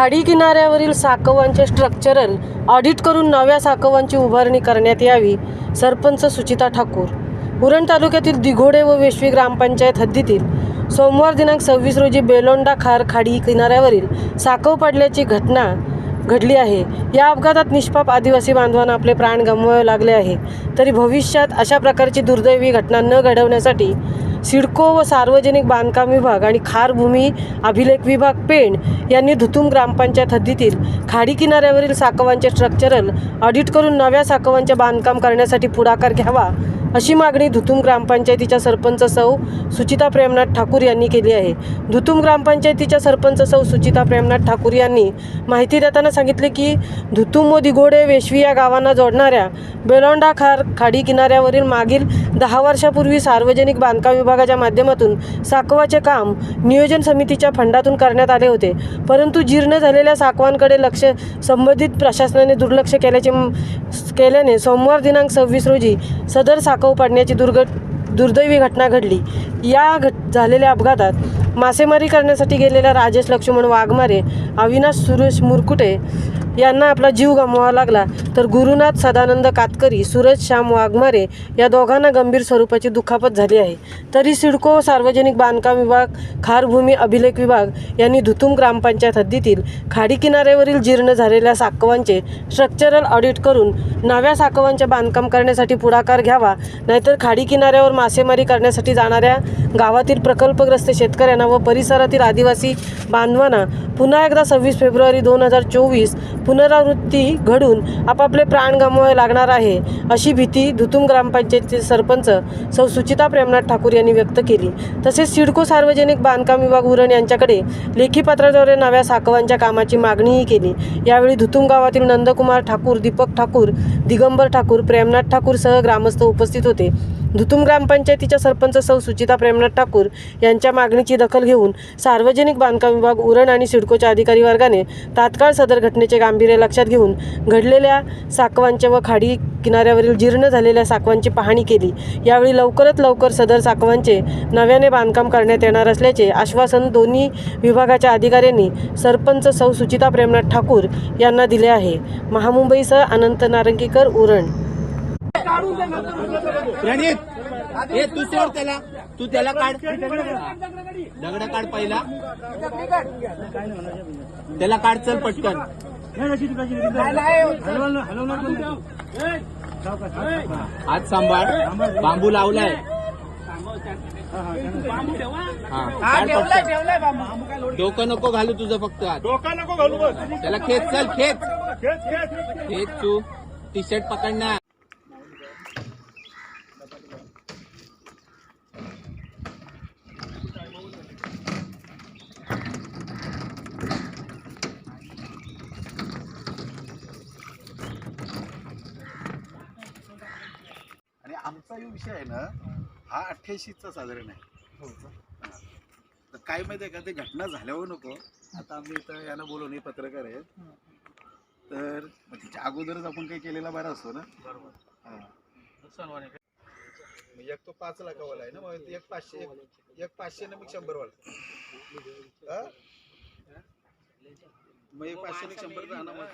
खाडी किनाऱ्यावरील साकवांचे structural audit करून नव्या साकवांची उभारणी करण्यात यावी. सरपंच सुचिता ठाकूर. उरण तालुक्यातील दिघोडे व वेश्वी ग्रामपंचायत हद्दीतील सोमवार दिनांक 26 रोजी बेलोंडा खार खाडी किनाऱ्यावरील साकव पडल्याची घटना घडली आहे. या अपघातात निष्पाप आदिवासी बांधवांना आपले प्राण गमवावे लागले आहे. तरी भविष्यात अशा प्रकारची दुर्दैवी घटना न घडवण्यासाठी सिडको व सार्वजनिक बांधकाम विभाग आणि खार भूमी अभिलेख विभाग पेण यांनी धुतुम ग्रामपंचायत हद्दीतील खाडी किनाऱ्यावरील साकवांचे स्ट्रक्चरल ऑडिट करून नव्या साकवांचे बांधकाम करण्यासाठी पुढाकार घ्यावा, अशी मागणी धुतुम ग्रामपंचायतीच्या सरपंच सौ सुचिता प्रेमनाथ ठाकूर यांनी केली आहे. धुतुम ग्रामपंचायतीच्या सरपंच सौ सुचिता प्रेमनाथ ठाकूर यांनी माहिती देताना सांगितले की धुतुम व दिघोडे वेश्वी या गावांना जोडणाऱ्या बेलोंडा खार खाडी किनाऱ्यावरील मागील 10 वर्षापूर्वी सार्वजनिक बांधकाम विभागाच्या माध्यमातून साकवाचे काम नियोजन समितीच्या फंडातून करण्यात आले होते. परंतु जीर्ण झालेल्या साकवांकडे लक्ष संबंधित प्रशासनाने दुर्लक्ष केल्याने सोमवार दिनांक 26 रोजी सदर साकव पडण्याची दुर्दैवी घटना घडली. या झालेल्या अपघातात मासेमारी करण्यासाठी गेलेल्या राजेश लक्ष्मण वाघमारे, अविनाश सुरेश मुरकुटे यांना आपला जीव गमवावा लागला, तर गुरुनाथ सदानंद कातकरी, सूरज श्याम वाघमारे या दोघांना गंभीर स्वरूपाची दुखापत झाली आहे. तरी सिडको सार्वजनिक बांधकाम विभाग, खार भूमी अभिलेख विभाग यांनी धुतुम ग्रामपंचायत हद्दीतील खाडी किनाऱ्यावरील जीर्ण झालेल्या साकवांचे स्ट्रक्चरल ऑडिट करून नव्या साकवांचे बांधकाम करण्यासाठी पुढाकार घ्यावा, नाहीतर खाडी किनाऱ्यावर मासेमारी करण्यासाठी जाणाऱ्या गावातील प्रकल्पग्रस्त शेतकऱ्यांना व परिसरातील आदिवासी बांधवांना पुन्हा एकदा 26 फेब्रुवारी 2024 पुनरावृत्ती घडून आपापले प्राण गमवावे लागणार आहे, अशी भीती धुतुम ग्रामपंचायतीचे सरपंच सौ सुचिता प्रेमनाथ ठाकूर यांनी व्यक्त केली. तसेच सिडको सार्वजनिक बांधकाम विभाग उरण यांच्याकडे लेखी पत्राद्वारे नव्या साकवांच्या कामाची मागणीही केली. यावेळी धुतुम गावातील नंदकुमार ठाकूर, दीपक ठाकूर, दिगंबर ठाकूर, प्रेमनाथ ठाकूर सह ग्रामस्थ उपस्थित होते. धुतुम ग्रामपंचायतीच्या सरपंच सौ सुचिता प्रेमनाथ ठाकूर यांच्या मागणीची दखल घेऊन सार्वजनिक बांधकाम विभाग उरण आणि सिडकोच्या अधिकारी वर्गाने तात्काळ सदर घटनेचे गांभीर्य लक्षात घेऊन घडलेल्या साकवांच्या व खाडी किनाऱ्यावरील जीर्ण झालेल्या साकवांची पाहणी केली. यावेळी लवकरात लवकर सदर साकवांचे नव्याने बांधकाम करण्यात येणार असल्याचे आश्वासन दोन्ही विभागाच्या अधिकाऱ्यांनी सरपंच सौ सुचिता प्रेमनाथ ठाकूर यांना दिले आहे. महामुंबईसह अनंत नारंगीकर, उरण. प्रणित, हे तू सोड त्याला, तू त्याला काढ, दगड काढ पहिला, त्याला काढ, चल पटकन. हात सांभाळ, बांबू लावलाय. डोकं नको घालू तुझं, फक्त डोकं नको घालू, त्याला खेच, चल खेच तू, टी शर्ट पकडणार. आणि आमचा जो विषय आहे ना, हा 88चा साधारण आहे. तर काय माहिती आहे का, ते घटना झाल्यावर नको. आता आम्ही इथं यांना बोलवून, पत्रकार आहेत, तर त्याच्या अगोदरच आपण काही केलेला बरा असतो ना. बरोबर. एक तो 5 लाखावाला आहे ना, मग एक 500 ना, मग 100 वाला. मग एक 500 ने 100 राहणार. मग